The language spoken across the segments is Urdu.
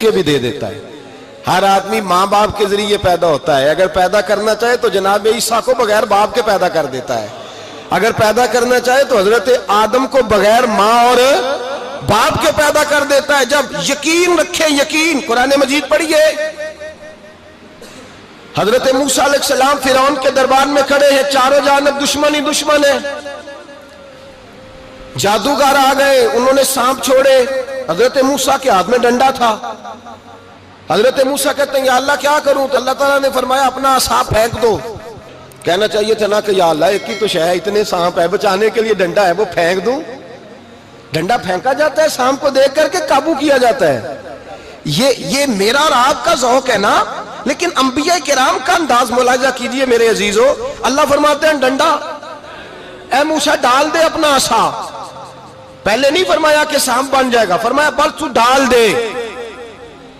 کے بھی دے دیتا ہے. ہر آدمی ماں باپ کے ذریعے پیدا ہوتا ہے. اگر پیدا کرنا چاہے تو جناب عیسیٰ کو بغیر باپ کے پیدا کر دیتا ہے. اگر پیدا کرنا چاہے تو حضرت آدم کو بغیر ماں اور باپ کے پیدا کر دیتا ہے. جب یقین رکھیں, یقین, قرآن مجید پڑھیے. حضرت موسیٰ علیہ السلام فرعون کے دربار میں کھڑے ہیں, چاروں جانب دشمن ہی دشمن ہے. جادوگر آ گئے, انہوں نے سانپ چھوڑے. حضرت موسیٰ کے ہاتھ میں ڈنڈا تھا. حضرت موسیٰ کہتے ہیں یا اللہ کیا کروں؟ تو اللہ تعالیٰ نے فرمایا اپنا عصا پھینک دو. کہنا چاہیے تھا نا کہ یا اللہ ایک ہی تو شے ہے, اتنے سانپ ہے, بچانے کے لیے ڈنڈا ہے وہ پھینک دوں. ڈنڈا پھینکا جاتا ہے, سانپ کو دیکھ کر کے قابو کیا جاتا ہے. یہ میرا اور آپ کا ذوق ہے نا, لیکن انبیاء کرام کا انداز ملاحظہ کیجئے میرے عزیزو. اللہ فرماتے ہیں ڈنڈا, اے موسیٰ ڈال دے اپنا عصا. پہلے نہیں فرمایا کہ سانپ بن جائے گا, فرمایا بس تو ڈال دے.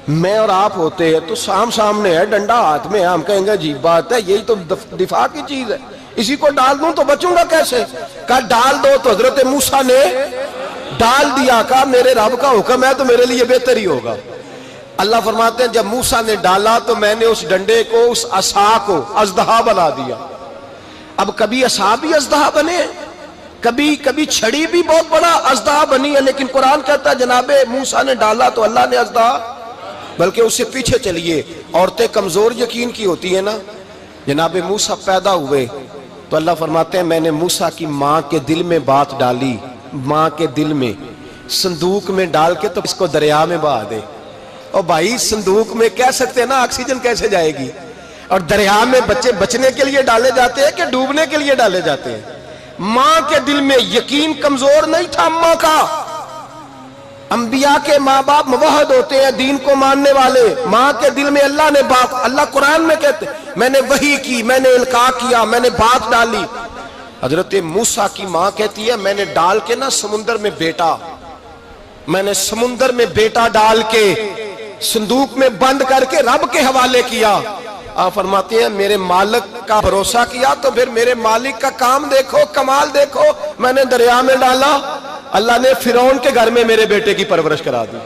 میں اور آپ ہوتے ہیں تو سانپ سامنے ہے, ڈنڈا ہاتھ میں ہے, ہم کہیں گے عجیب بات ہے, یہی تو دفاع کی چیز ہے, اسی کو ڈال دوں تو بچوں گا کیسے؟ کہا ڈال دو. تو حضرت موسیٰ نے ڈال دیا. کہا میرے رب کا حکم ہے تو میرے لیے بہتر ہی ہوگا. اللہ فرماتے ہیں جب موسیٰ نے ڈالا تو میں نے اس ڈنڈے کو, اس عصا کو اژدہا بنا دیا. اب کبھی عصا بھی اژدہا بنے, کبھی چھڑی بھی بہت بڑا اژدہا بنی ہے, لیکن قرآن کہتا ہے جناب موسیٰ نے ڈالا تو اللہ نے اژدہا. بلکہ اس سے پیچھے چلیے, عورتیں کمزور یقین کی ہوتی ہیں نا. جناب موسیٰ پیدا ہوئے تو اللہ فرماتے ہیں میں نے موسیٰ کی ماں کے دل میں بات ڈالی, ماں کے دل میں, صندوق میں ڈال کے تو اس کو دریا میں بہا دے. اور بھائی صندوق میں کہہ سکتے ہیں نا آکسیجن کیسے جائے گی, اور دریا میں بچے بچنے کے لیے ڈالے جاتے ہیں کہ ڈوبنے کے لیے ڈالے جاتے ہیں. ماں کے دل میں یقین کمزور نہیں تھا ماں کا. انبیاء کے ماں باپ موحد ہوتے ہیں, دین کو ماننے والے. ماں کے دل میں اللہ نے بات, اللہ قرآن میں کہتے میں نے وحی کی, میں نے القاء کیا, میں نے بات ڈالی. حضرت موسیٰ کی ماں کہتی ہے میں نے ڈال کے نا سمندر میں بیٹا, میں نے سمندر میں بیٹا ڈال کے صندوق میں بند کر کے رب کے حوالے کیا. آپ فرماتے ہیں میرے مالک کا بھروسہ کیا تو پھر میرے مالک کا کام دیکھو, کمال دیکھو. میں نے دریا میں ڈالا, اللہ نے فرعون کے گھر میں میرے بیٹے کی پرورش کرا دی.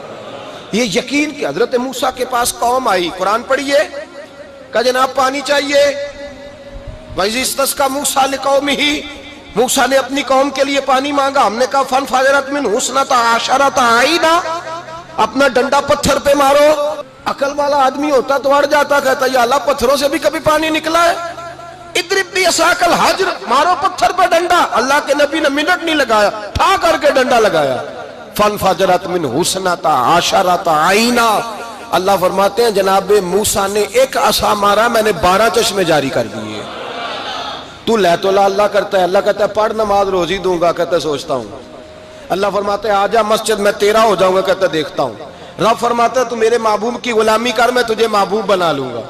یہ یقین کہ حضرت موسیٰ کے پاس قوم آئی, قرآن پڑھیے. کہا جناب پانی چاہیے. وَإِذِ اسْتَسْقَىٰ مُوسَىٰ لِقَوْمِهِ, موسیٰ نے اپنی قوم کے لیے پانی مانگا. ہم نے کہا فَانْفَجَرَتْ مِنْهُ اثْنَتَا عَشَرَةَ عَيْنًا, اپنا ڈنڈا پتھر پہ مارو. عقل والا آدمی ہوتا تو اڑ جاتا, کہتا یا اللہ پتھروں سے بھی کبھی پانی نکلا ہے؟ اضرب بعصاک الحجر, مارو پتھر پہ ڈنڈا. اللہ کے نبی نے منٹ نہیں لگایا, ٹھا کر کے ڈنڈا لگایا. فانفجرت منہ اثنتا عشرۃ عینا. اللہ فرماتے ہیں جناب موسیٰ نے ایک عصا مارا, میں نے 12 چشمے جاری کر دیے. تو لے تو اللہ کرتا ہے, اللہ کہتا ہے پڑھ نماز روزی دوں گا, کہتا ہے سوچتا ہوں. اللہ فرماتا ہے آجا مسجد میں تیرا ہو جاؤں گا, کہتا ہے دیکھتا ہوں. رب فرماتا ہے تو میرے محبوب کی غلامی کر, میں تجھے محبوب بنا لوں گا.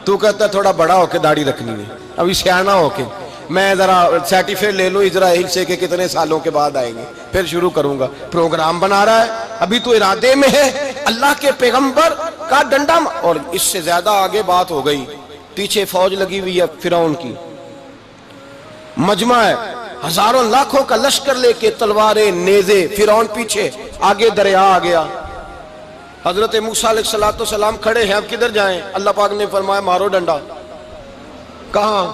تو کہتا ہے تھوڑا بڑا ہو کے داڑھی رکھنی ہے, ابھی سیانا ہو کے میں ذرا سرٹیفکیٹ لے لوں اسرائیل سے کہ کتنے سالوں کے بعد آئیں گے, پھر شروع کروں گا. پروگرام بنا رہا ہے, ابھی تو ارادے میں ہے. اللہ کے پیغمبر کا ڈنڈا, اور اس سے زیادہ آگے بات ہو گئی. پیچھے فوج لگی ہوئی ہے فرعون کی, مجمع ہے, ہزاروں لاکھوں کا لشکر لے کے, تلواریں نیزے. فرعون پیچھے, آگے دریا آ گیا. حضرت موسیٰ علیہ السلام کھڑے ہیں, اب کدھر جائیں؟ اللہ پاک نے فرمایا مارو ڈنڈا. کہاں؟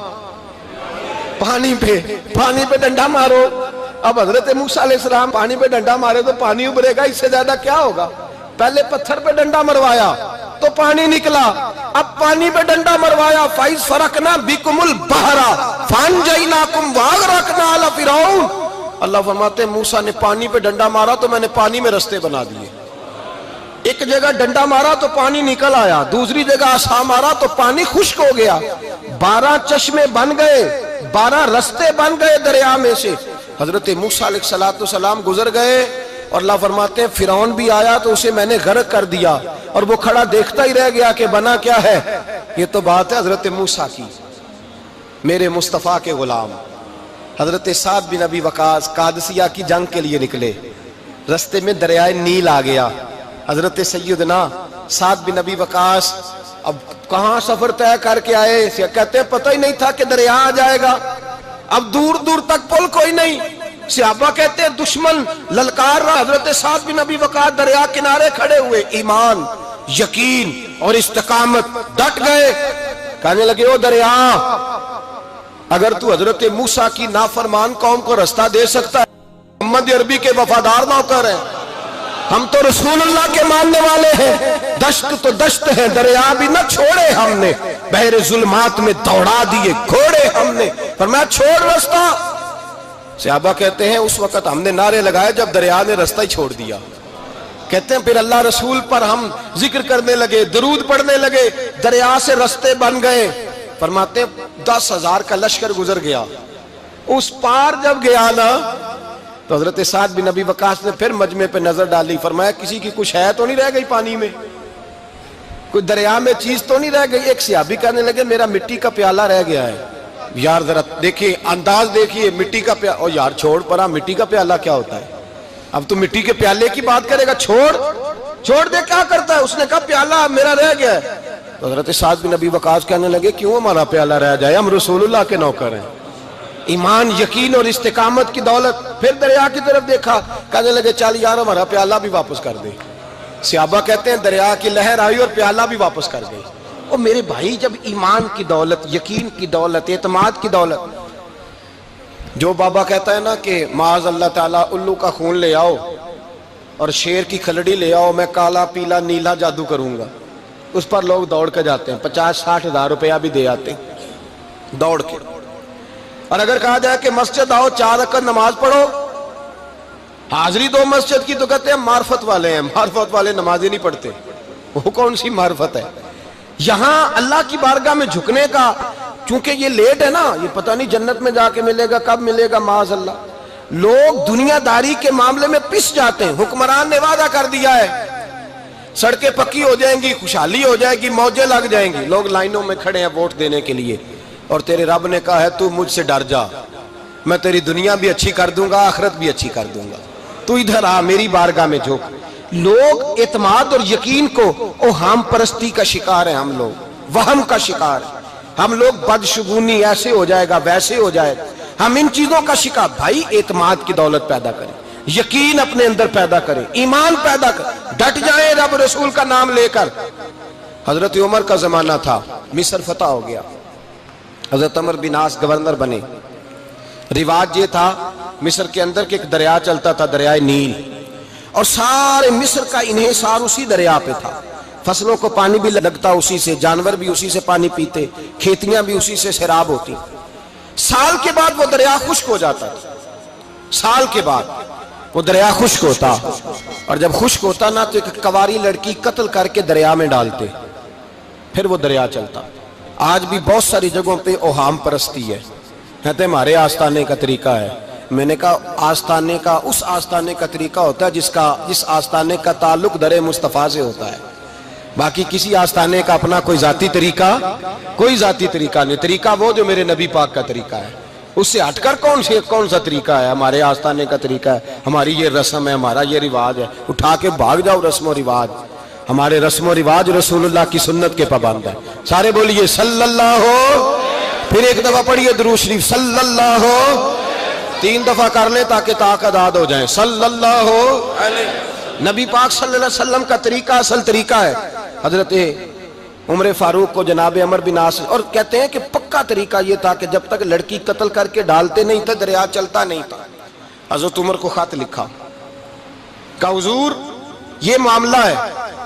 پانی پہ ڈنڈا مارو. اب حضرت موسیٰ علیہ السلام پانی پہ ڈنڈا مارے تو پانی ابھرے گا, اس سے زیادہ کیا ہوگا؟ پہلے پتھر پہ ڈنڈا مروایا تو پانی نکلا, اب پانی پہ ڈنڈا مروایا. فَإِذْ فَرَقْنَا بِكُمُ الْبَحْرَ فَأَنْجَيْنَاكُمْ وَأَغْرَقْنَا آلَ فِرْعَوْنَ. اللہ فرماتے ہیں موسیٰ نے پانی پہ ڈنڈا مارا تو میں نے پانی میں رستے بنا دیے. ایک جگہ ڈنڈا مارا تو پانی نکل آیا, دوسری جگہ عصا مارا تو پانی خشک ہو گیا. 12 چشمے بن گئے, 12 رستے بن گئے دریا میں سے. حضرت موسیٰ علیہ السلام گزر گئے, اور اللہ فرماتے ہیں فرعون بھی آیا تو اسے میں نے غرق کر دیا, اور وہ کھڑا دیکھتا ہی رہ گیا کہ بنا کیا ہے. یہ تو بات ہے حضرت موسیٰ کی, میرے مصطفیٰ کے غلام. حضرت سعد بن ابی وقاص قادسیہ کی جنگ کے لیے نکلے, رستے میں دریائے نیل آ گیا. حضرت سیدنا سعد بن ابی وقاص اب کہاں سفر طے کر کے آئے, کہتے ہیں پتہ ہی نہیں تھا کہ دریا آ جائے گا. اب دور دور تک پل کوئی نہیں. صحابہ کہتے ہیں دشمن للکار رہا, حضرت سعد بن ابی وقاص دریا کنارے کھڑے ہوئے. ایمان یقین اور استقامت، ڈٹ گئے. کہنے لگے او دریا، اگر تو حضرت موسیٰ کی نافرمان قوم کو رستہ دے سکتا ہے، محمد عربی کے وفادار نوکر ہیں، ہم تو رسول اللہ کے ماننے والے ہیں، دشت تو دشت ہے، دریا بھی نہ چھوڑے ہم نے، بحر ظلمات میں دوڑا دیے گھوڑے ہم نے، فرمایا چھوڑ رستہ. صحابہ کہتے ہیں اس وقت ہم نے نعرے لگائے جب دریا نے رستہ ہی چھوڑ دیا. کہتے ہیں پھر اللہ رسول پر ہم ذکر کرنے لگے، درود پڑھنے لگے، دریا سے رستے بن گئے. فرماتے ہیں 10,000 کا لشکر گزر گیا. اس پار جب گیا نا تو حضرت سعد بن ابی وقاص نے پھر مجمع پہ نظر ڈالی. فرمایا کسی کی کچھ ہے تو نہیں رہ گئی پانی میں، کوئی دریا میں چیز تو نہیں رہ گئی. ایک صحابی کہنے لگے میرا مٹی کا پیالہ رہ گیا ہے. یار ذرا دیکھیے انداز دیکھیے، مٹی کا پیالہ. او یار چھوڑ پرا، مٹی کا پیالہ کیا ہوتا ہے؟ اب تو مٹی کے پیالے کی بات کرے گا، چھوڑ دے، کیا کرتا ہے؟ اس نے کہا پیالہ میرا رہ گیا ہے. تو حضرت سعد بن ابی وقاص کہنے لگے کیوں ہمارا پیالہ رہ جائے، ہم رسول اللہ کے نوکر ہیں. ایمان، یقین اور استقامت کی دولت. پھر دریا کی طرف دیکھا، کہنے لگے چل یار ہمارا پیالہ بھی واپس کر دے. صحابہ کہتے ہیں دریا کی لہر آئی اور پیالہ بھی واپس کر گئی. اور میرے بھائی جب ایمان کی دولت، یقین کی دولت، اعتماد کی دولت، جو بابا کہتا ہے نا کہ معاذ اللہ تعالیٰ الو کا خون لے آؤ اور شیر کی کھلڑی لے آؤ، میں کالا پیلا نیلا جادو کروں گا، اس پر لوگ دوڑ کے جاتے ہیں، 50-60 ہزار روپیہ بھی دے آتے ہیں دوڑ کے. اور اگر کہا جائے کہ مسجد آؤ 4 رکعت نماز پڑھو، حاضری دو مسجد کی، تو کہتے ہیں معرفت والے ہیں. معرفت والے نماز ہی نہیں پڑھتے، وہ کون سی معرفت ہے؟ یہاں اللہ کی بارگاہ میں جھکنے کا، چونکہ یہ لیٹ ہے نا، یہ پتہ نہیں جنت میں جا کے ملے گا، کب ملے گا، معاذ اللہ. لوگ دنیا داری کے معاملے میں پس جاتے ہیں. حکمران نے وعدہ کر دیا ہے سڑکیں پکی ہو جائیں گی، خوشحالی ہو جائے گی، موجیں لگ جائیں گی، لوگ لائنوں میں کھڑے ہیں ووٹ دینے کے لیے، اور تیرے رب نے کہا ہے تو مجھ سے ڈر جا، میں تیری دنیا بھی اچھی کر دوں گا، آخرت بھی اچھی کر دوں گا، تو ادھر آ میری بارگاہ میں جھک. لوگ اعتماد اور یقین کو اوہام پرستی کا شکار ہیں، ہم لوگ وہم کا شکار ہیں. ہم لوگ بدشگونی ایسے ہو جائے گا، ویسے ہو جائے گا، ہم ان چیزوں کا شکار. بھائی اعتماد کی دولت پیدا کریں، یقین اپنے اندر پیدا کریں، ایمان پیدا کریں، ڈٹ جائیں رب رسول کا نام لے کر. حضرت عمر کا زمانہ تھا، مصر فتح ہو گیا، حضرت عمر بن عاص گورنر بنے. رواج یہ تھا مصر کے اندر کہ ایک دریا چلتا تھا، دریائے نیل، اور سارے مصر کا انحصار اسی دریا پہ تھا. فصلوں کو پانی بھی لگتا اسی سے، جانور بھی اسی سے پانی پیتے، کھیتیاں بھی اسی سے سیراب ہوتی. سال کے بعد وہ دریا خشک ہو جاتا تھا، سال کے بعد وہ دریا خشک ہوتا، اور جب خشک ہوتا نا تو ایک کواری لڑکی قتل کر کے دریا میں ڈالتے، پھر وہ دریا چلتا. آج بھی بہت ساری جگہوں پہ اوہام پرستی ہے، کہتے ہیں ہمارے آستانے کا طریقہ ہے. میں نے کہا آستانے کا اس آستانے کا طریقہ ہوتا ہے جس آستانے کا تعلق در مصطفیٰ سے ہوتا ہے. باقی کسی آستانے کا اپنا کوئی ذاتی طریقہ نہیں. طریقہ وہ جو میرے نبی پاک کا طریقہ ہے، اس سے ہٹ کر کون سا طریقہ ہے؟ ہمارے آستانے کا طریقہ ہے، ہماری یہ رسم ہے، ہمارا یہ رواج ہے. اٹھا کے بھاگ جاؤ رسم و رواج. ہمارے رسم و رواج رسول اللہ کی سنت کے پابند ہے. سارے بولیے صلی اللہ ہو، پھر ایک دفعہ پڑھیے درود شریف صلی اللہ ہو، 3 دفعہ کر لیں تاکہ طاقت ہو جائیں. صلی اللہ ہو نبی پاک صلی اللہ علیہ وسلم کا طریقہ اصل طریقہ ہے. حضرت عمر فاروق کو جناب عمر بن عاص، اور کہتے ہیں کہ پکا طریقہ یہ تھا کہ جب تک لڑکی قتل کر کے ڈالتے نہیں تھے دریا چلتا نہیں تھا. حضرت عمر کو خط لکھا کہ حضور یہ معاملہ ہے،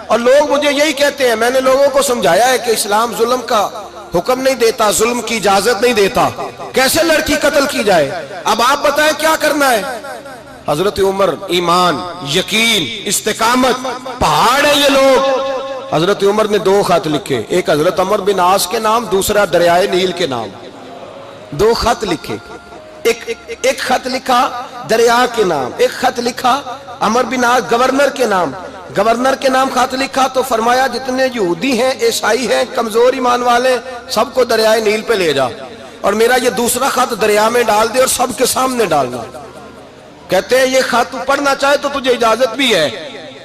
اور لوگ مجھے یہی کہتے ہیں. میں نے لوگوں کو سمجھایا ہے کہ اسلام ظلم کا حکم نہیں دیتا، ظلم کی اجازت نہیں دیتا، کیسے لڑکی قتل کی جائے؟ اب آپ بتائیں کیا کرنا ہے؟ حضرت عمر ایمان، یقین، استقامت، پہاڑ ہے یہ لوگ. حضرت عمر نے 2 خط لکھے، ایک حضرت عمر بن عاص کے نام، دوسرا دریائے نیل کے نام. 2 خط لکھے، ایک خط لکھا دریا کے نام، ایک خط لکھا عمر بن عاص گورنر کے نام. گورنر کے نام خط لکھا تو فرمایا جتنے یہودی ہیں، عیسائی ہیں، کمزور ایمان والے، سب کو دریائے نیل پہ لے جا، اور میرا یہ دوسرا خط دریا میں ڈال دے اور سب کے سامنے ڈالنا. کہتے ہیں یہ خط پڑھنا چاہے تو تجھے اجازت بھی ہے،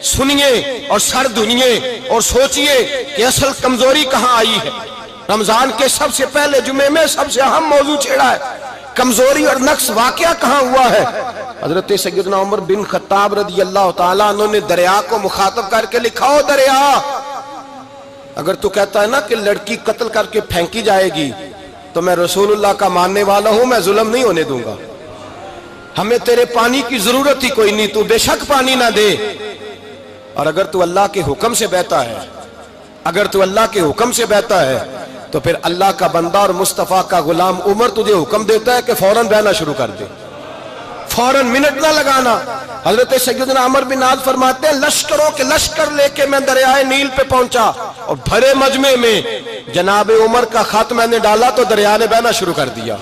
سنیے اور سر دھنیے اور سوچئے کہ اصل کمزوری کہاں آئی ہے. رمضان کے سب سے پہلے جمعے میں سب سے اہم موضوع چھیڑا ہے، کمزوری اور نقص واقعہ کہاں ہوا ہے. حضرت سیدنا عمر بن خطاب رضی اللہ تعالیٰ عنہ نے دریا کو مخاطب کر کے لکھا، ہو دریا اگر تو کہتا ہے نا کہ لڑکی قتل کر کے پھینکی جائے گی تو میں رسول اللہ کا ماننے والا ہوں، میں ظلم نہیں ہونے دوں گا، ہمیں تیرے پانی کی ضرورت ہی کوئی نہیں، تو بے شک پانی نہ دے۔ اور اگر تو اللہ کے حکم سے بہتا ہے، اگر تو اللہ کے حکم سے بہتا ہے تو پھر اللہ کا بندہ اور مصطفیٰ کا غلام عمر تجھے حکم دیتا ہے کہ فوراً بہنا شروع کر دے، فوراً منٹ نہ لگانا۔ حضرت سیدنا عمر بن عاص فرماتے ہیں لشکروں کے لشکر لے کے میں دریائے نیل پہ پہنچا اور بھرے مجمع میں جناب عمر کا خط میں نے ڈالا تو دریا نے بہنا شروع کر دیا۔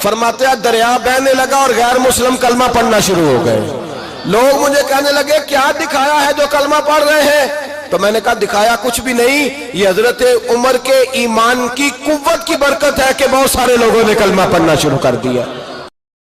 فرماتے ہیں دریا بہنے لگا اور غیر مسلم کلمہ پڑھنا شروع ہو گئے۔ لوگ مجھے کہنے لگے کیا دکھایا ہے جو کلمہ پڑھ رہے ہیں؟ تو میں نے کہا دکھایا کچھ بھی نہیں، یہ حضرت عمر کے ایمان کی قوت کی برکت ہے کہ بہت سارے لوگوں نے کلمہ پڑھنا شروع کر دیا۔